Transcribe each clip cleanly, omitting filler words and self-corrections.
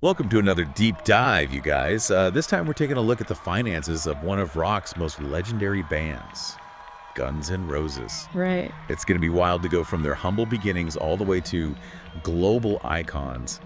Welcome to another deep dive, you guys. This time we're taking a look at the finances of one of rock's most legendary bands, Guns N' Roses. Right. It's going to be wild to go from their humble beginnings all the way to global icons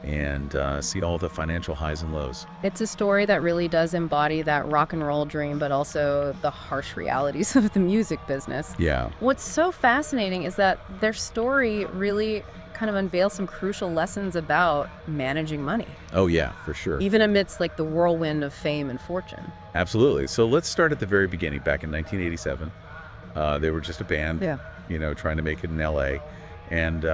and see all the financial highs and lows. It's a story that really does embody that rock and roll dream, but also the harsh realities of the music business. Yeah. What's so fascinating is that their story really kind of unveils some crucial lessons about managing money, Oh, yeah, for sure. even amidst like the whirlwind of fame and fortune. Absolutely. So let's start at the very beginning. Back in 1987, they were just a band, Yeah. trying to make it in L.A., and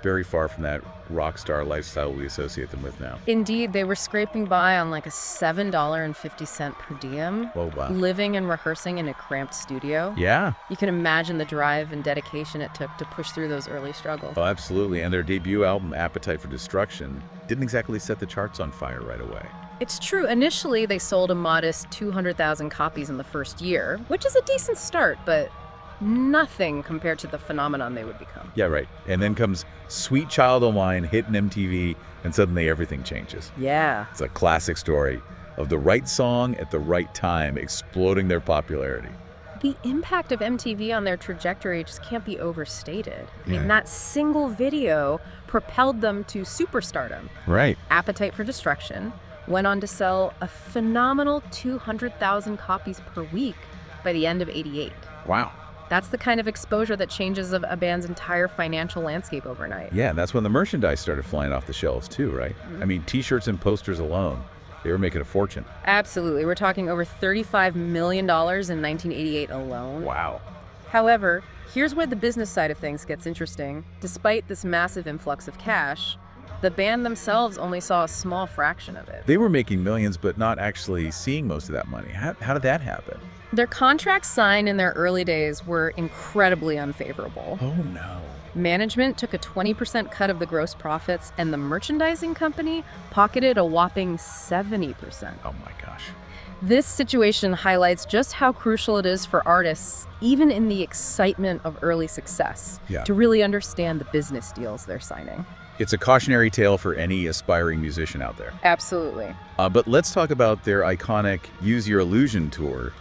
very far from that rock star lifestyle we associate them with now. Indeed, they were scraping by on like a $7.50 per diem, Oh, wow. living and rehearsing in a cramped studio. Yeah. You can imagine the drive and dedication it took to push through those early struggles. Oh, absolutely. And their debut album, Appetite for Destruction, didn't exactly set the charts on fire right away. It's true. Initially, they sold a modest 200,000 copies in the first year, which is a decent start, but nothing compared to the phenomenon they would become. Yeah, right. And then comes Sweet Child O' Mine hitting MTV, and suddenly everything changes. Yeah. It's a classic story of the right song at the right time exploding their popularity. The impact of MTV on their trajectory just can't be overstated. I Yeah. mean, that single video propelled them to superstardom. Right. Appetite for Destruction went on to sell a phenomenal 200,000 copies per week by the end of '88. Wow. That's the kind of exposure that changes a band's entire financial landscape overnight. Yeah, that's when the merchandise started flying off the shelves too, right? I mean, t-shirts and posters alone, they were making a fortune. Absolutely. We're talking over $35 million in 1988 alone. Wow. However, here's where the business side of things gets interesting. Despite this massive influx of cash, the band themselves only saw a small fraction of it. They were making millions, but not actually seeing most of that money. How did that happen? Their contracts signed in their early days were incredibly unfavorable. Oh, no. Management took a 20% cut of the gross profits, and the merchandising company pocketed a whopping 70%. Oh, my gosh. This situation highlights just how crucial it is for artists, even in the excitement of early success, Yeah. to really understand the business deals they're signing. It's a cautionary tale for any aspiring musician out there. Absolutely. But let's talk about their iconic Use Your Illusion tour,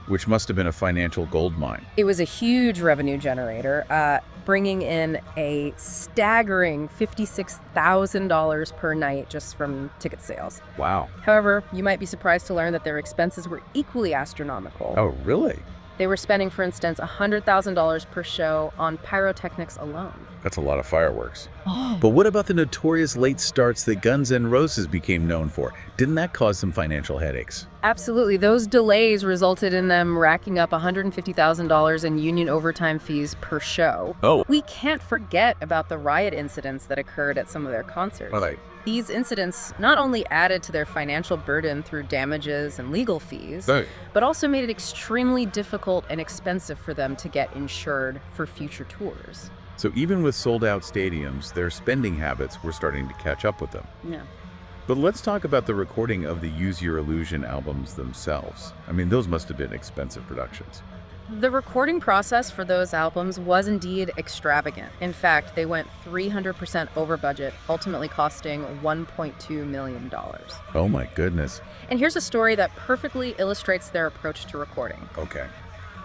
which must have been a financial goldmine. It was a huge revenue generator, bringing in a staggering $56,000 per night just from ticket sales. Wow. However, you might be surprised to learn that their expenses were equally astronomical. Oh, really? They were spending, for instance, $100,000 per show on pyrotechnics alone. That's a lot of fireworks. Oh. But what about the notorious late starts that Guns N' Roses became known for? Didn't that cause some financial headaches? Absolutely. Those delays resulted in them racking up $150,000 in union overtime fees per show. Oh. We can't forget about the riot incidents that occurred at some of their concerts. Right. These incidents not only added to their financial burden through damages and legal fees, Right. but also made it extremely difficult and expensive for them to get insured for future tours. So even with sold-out stadiums, their spending habits were starting to catch up with them. Yeah. But let's talk about the recording of the Use Your Illusion albums themselves. I mean, those must have been expensive productions. The recording process for those albums was indeed extravagant. In fact, they went 300% over budget, ultimately costing $1.2 million. Oh my goodness. And here's a story that perfectly illustrates their approach to recording. Okay.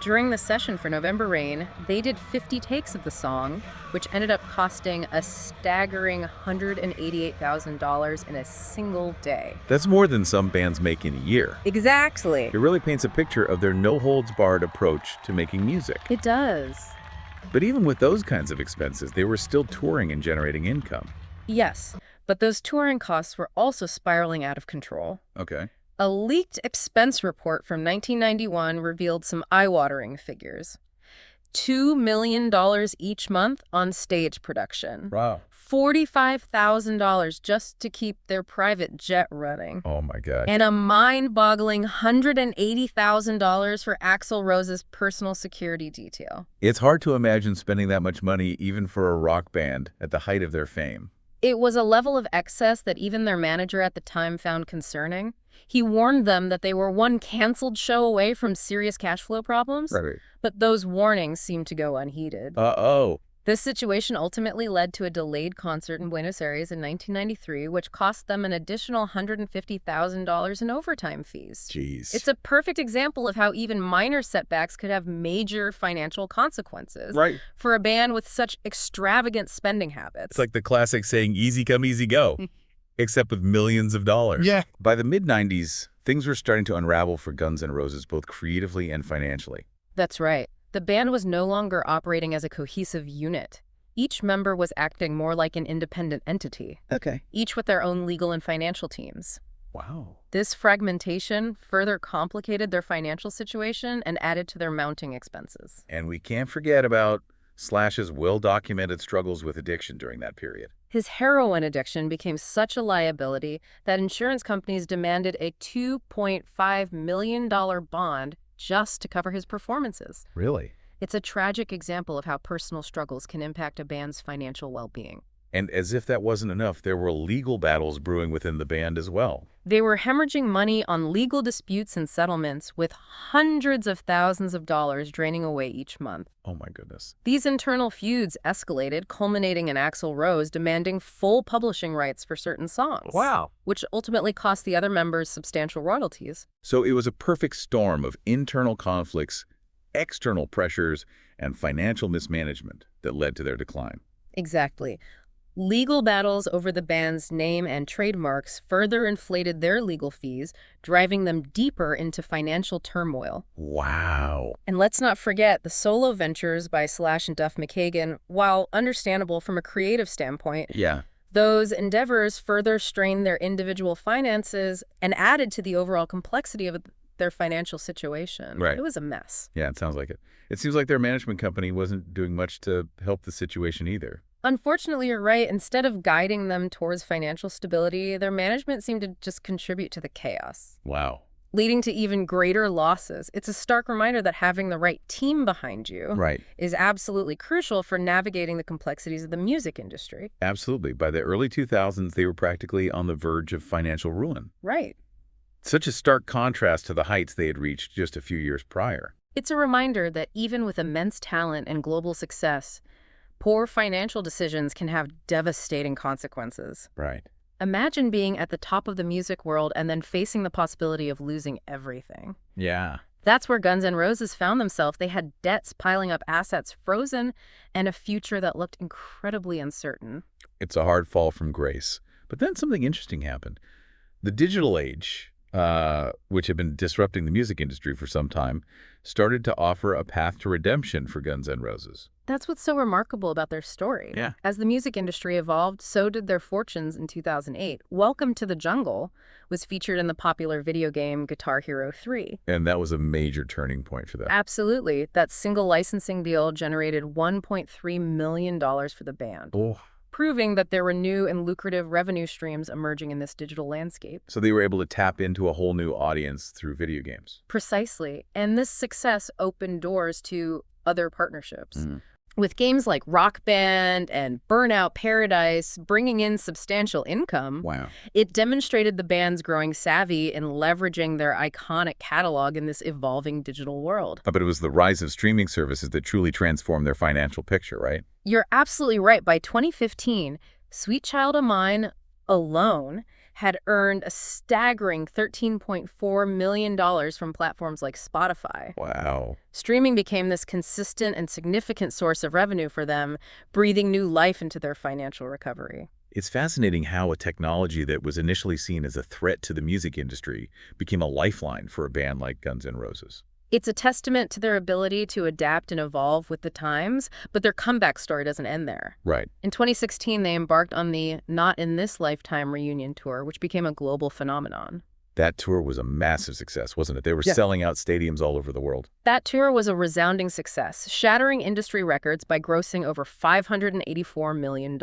During the session for November Rain, they did 50 takes of the song, which ended up costing a staggering $188,000 in a single day. That's more than some bands make in a year. Exactly. It really paints a picture of their no-holds-barred approach to making music. It does. But even with those kinds of expenses, they were still touring and generating income. Yes, but those touring costs were also spiraling out of control. Okay. A leaked expense report from 1991 revealed some eye-watering figures. $2 million each month on stage production. Wow. $45,000 just to keep their private jet running. Oh my God. And a mind-boggling $180,000 for Axl Rose's personal security detail. It's hard to imagine spending that much money even for a rock band at the height of their fame. It was a level of excess that even their manager at the time found concerning. He warned them that they were one canceled show away from serious cash flow problems, Right. but those warnings seemed to go unheeded. Uh-oh. This situation ultimately led to a delayed concert in Buenos Aires in 1993, which cost them an additional $150,000 in overtime fees. Jeez. It's a perfect example of how even minor setbacks could have major financial consequences for a band with such extravagant spending habits. It's like the classic saying, easy come, easy go, except with millions of dollars. Yeah. By the mid-90s, things were starting to unravel for Guns N' Roses, both creatively and financially. That's right. The band was no longer operating as a cohesive unit. Each member was acting more like an independent entity, each with their own legal and financial teams. Wow. This fragmentation further complicated their financial situation and added to their mounting expenses. And we can't forget about Slash's well-documented struggles with addiction during that period. His heroin addiction became such a liability that insurance companies demanded a $2.5 million bond just to cover his performances. Really? It's a tragic example of how personal struggles can impact a band's financial well-being. And as if that wasn't enough, there were legal battles brewing within the band as well. They were hemorrhaging money on legal disputes and settlements, with hundreds of thousands of dollars draining away each month. Oh my goodness. These internal feuds escalated, culminating in Axl Rose demanding full publishing rights for certain songs. Wow. Which ultimately cost the other members substantial royalties. So it was a perfect storm of internal conflicts, external pressures, and financial mismanagement that led to their decline. Exactly. Legal battles over the band's name and trademarks further inflated their legal fees, driving them deeper into financial turmoil. Wow. And let's not forget the solo ventures by Slash and Duff McKagan. While understandable from a creative standpoint, those endeavors further strained their individual finances and added to the overall complexity of their financial situation. Right. It was a mess. Yeah, it sounds like it. It seems like their management company wasn't doing much to help the situation either. Unfortunately, you're right. Instead of guiding them towards financial stability, their management seemed to just contribute to the chaos. Wow. Leading to even greater losses. It's a stark reminder that having the right team behind you is absolutely crucial for navigating the complexities of the music industry. Absolutely. By the early 2000s, they were practically on the verge of financial ruin. Right. Such a stark contrast to the heights they had reached just a few years prior. It's a reminder that even with immense talent and global success, poor financial decisions can have devastating consequences. Right. Imagine being at the top of the music world and then facing the possibility of losing everything. Yeah. That's where Guns N' Roses found themselves. They had debts piling up, assets frozen, and a future that looked incredibly uncertain. It's a hard fall from grace. But then something interesting happened. The digital age, which had been disrupting the music industry for some time, started to offer a path to redemption for Guns N' Roses. That's what's so remarkable about their story. Yeah. As the music industry evolved, so did their fortunes in 2008. Welcome to the Jungle was featured in the popular video game Guitar Hero 3. And that was a major turning point for them. Absolutely. That single licensing deal generated $1.3 million for the band. Proving that there were new and lucrative revenue streams emerging in this digital landscape. So they were able to tap into a whole new audience through video games. Precisely. And this success opened doors to other partnerships. With games like Rock Band and Burnout Paradise bringing in substantial income, it demonstrated the band's growing savvy in leveraging their iconic catalog in this evolving digital world. But it was the rise of streaming services that truly transformed their financial picture, right? You're absolutely right. By 2015, Sweet Child of Mine alone had earned a staggering $13.4 million from platforms like Spotify. Wow. Streaming became this consistent and significant source of revenue for them, breathing new life into their financial recovery. It's fascinating how a technology that was initially seen as a threat to the music industry became a lifeline for a band like Guns N' Roses. It's a testament to their ability to adapt and evolve with the times, but their comeback story doesn't end there. Right. In 2016, they embarked on the Not in This Lifetime reunion tour, which became a global phenomenon. That tour was a massive success, wasn't it? They were selling out stadiums all over the world. That tour was a resounding success, shattering industry records by grossing over $584 million.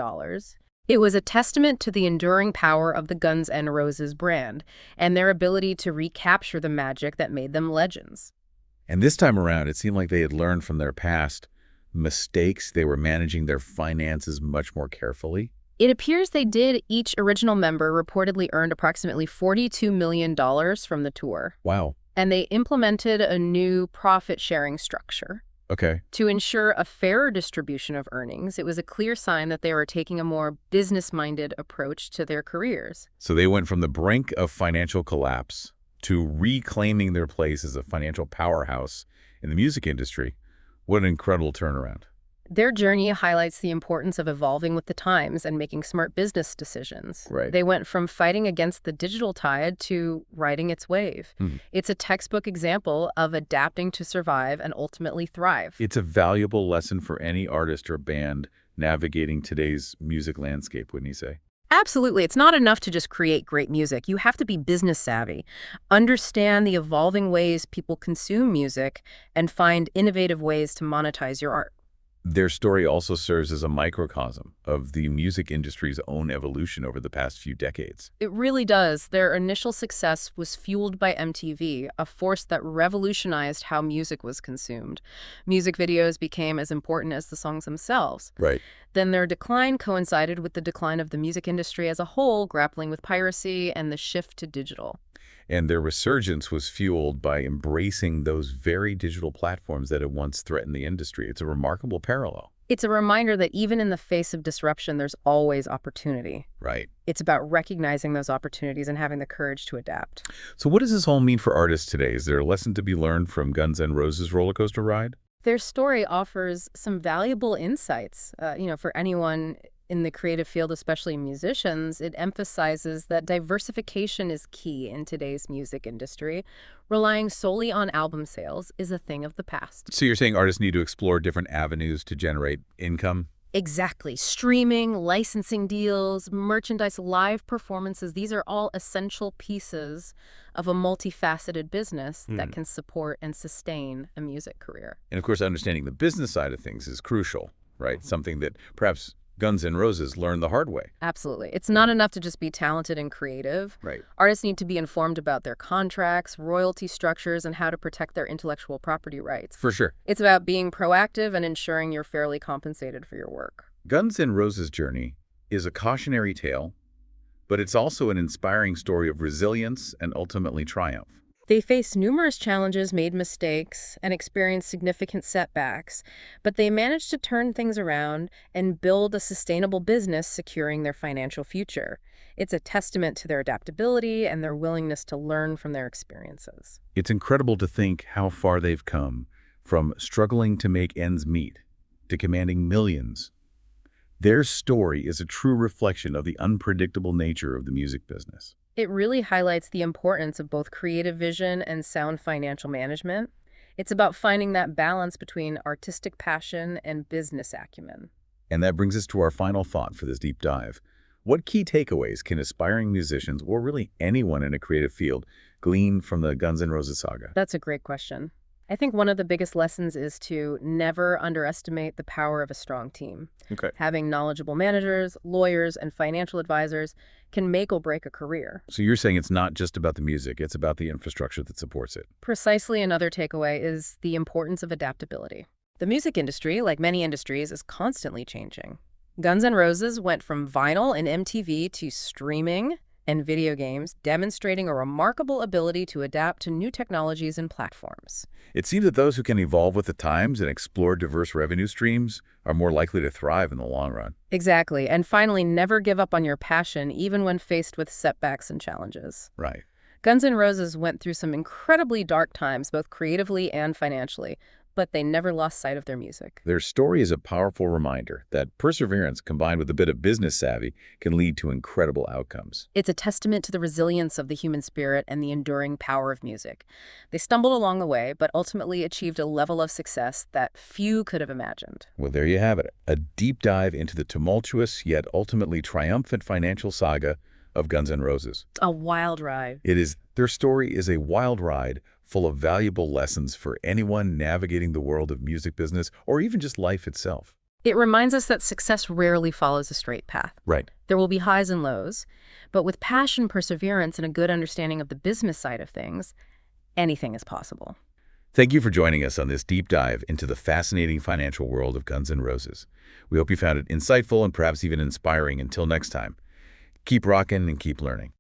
It was a testament to the enduring power of the Guns N' Roses brand and their ability to recapture the magic that made them legends. And this time around, it seemed like they had learned from their past mistakes. They were managing their finances much more carefully. It appears they did. Each original member reportedly earned approximately $42 million from the tour. Wow. And they implemented a new profit-sharing structure. Okay. To ensure a fairer distribution of earnings, it was a clear sign that they were taking a more business-minded approach to their careers. So they went from the brink of financial collapse to reclaiming their place as a financial powerhouse in the music industry. What an incredible turnaround. Their journey highlights the importance of evolving with the times and making smart business decisions. Right. They went from fighting against the digital tide to riding its wave. Hmm. It's a textbook example of adapting to survive and ultimately thrive. It's a valuable lesson for any artist or band navigating today's music landscape, wouldn't you say? Absolutely. It's not enough to just create great music. You have to be business savvy, understand the evolving ways people consume music, and find innovative ways to monetize your art. Their story also serves as a microcosm of the music industry's own evolution over the past few decades. It really does. Their initial success was fueled by MTV, a force that revolutionized how music was consumed. Music videos became as important as the songs themselves. Right. Then their decline coincided with the decline of the music industry as a whole, grappling with piracy and the shift to digital. And their resurgence was fueled by embracing those very digital platforms that had once threatened the industry. It's a remarkable parallel. It's a reminder that even in the face of disruption, there's always opportunity. Right. It's about recognizing those opportunities and having the courage to adapt. So what does this all mean for artists today? Is there a lesson to be learned from Guns N' Roses' roller coaster ride? Their story offers some valuable insights, for anyone in the creative field, especially musicians. It emphasizes that diversification is key in today's music industry. Relying solely on album sales is a thing of the past. So you're saying artists need to explore different avenues to generate income? Exactly. Streaming, licensing deals, merchandise, live performances, these are all essential pieces of a multifaceted business that can support and sustain a music career. And of course, understanding the business side of things is crucial, right? Something that perhaps Guns N' Roses learned the hard way. Absolutely. It's not enough to just be talented and creative. Right. Artists need to be informed about their contracts, royalty structures, and how to protect their intellectual property rights. For sure. It's about being proactive and ensuring you're fairly compensated for your work. Guns N' Roses' journey is a cautionary tale, but it's also an inspiring story of resilience and ultimately triumph. They faced numerous challenges, made mistakes, and experienced significant setbacks, but they managed to turn things around and build a sustainable business securing their financial future. It's a testament to their adaptability and their willingness to learn from their experiences. It's incredible to think how far they've come, from struggling to make ends meet to commanding millions. Their story is a true reflection of the unpredictable nature of the music business. It really highlights the importance of both creative vision and sound financial management. It's about finding that balance between artistic passion and business acumen. And that brings us to our final thought for this deep dive. What key takeaways can aspiring musicians, or really anyone in a creative field, glean from the Guns N' Roses saga? That's a great question. I think one of the biggest lessons is to never underestimate the power of a strong team. Okay. Having knowledgeable managers, lawyers, and financial advisors can make or break a career. So you're saying it's not just about the music, it's about the infrastructure that supports it. Precisely. Another takeaway is the importance of adaptability. The music industry, like many industries, is constantly changing. Guns N' Roses went from vinyl and MTV to streaming and video games, demonstrating a remarkable ability to adapt to new technologies and platforms. It seems that those who can evolve with the times and explore diverse revenue streams are more likely to thrive in the long run. Exactly. And finally, never give up on your passion, even when faced with setbacks and challenges. Right. Guns N' Roses went through some incredibly dark times, both creatively and financially, but they never lost sight of their music. Their story is a powerful reminder that perseverance combined with a bit of business savvy can lead to incredible outcomes. It's a testament to the resilience of the human spirit and the enduring power of music. They stumbled along the way, but ultimately achieved a level of success that few could have imagined. Well, there you have it, a deep dive into the tumultuous yet ultimately triumphant financial saga of Guns N' Roses. A wild ride. It is. Their story is a wild ride full of valuable lessons for anyone navigating the world of music business or even just life itself. It reminds us that success rarely follows a straight path. Right. There will be highs and lows, but with passion, perseverance, and a good understanding of the business side of things, anything is possible. Thank you for joining us on this deep dive into the fascinating financial world of Guns N' Roses. We hope you found it insightful and perhaps even inspiring. Until next time, keep rocking and keep learning.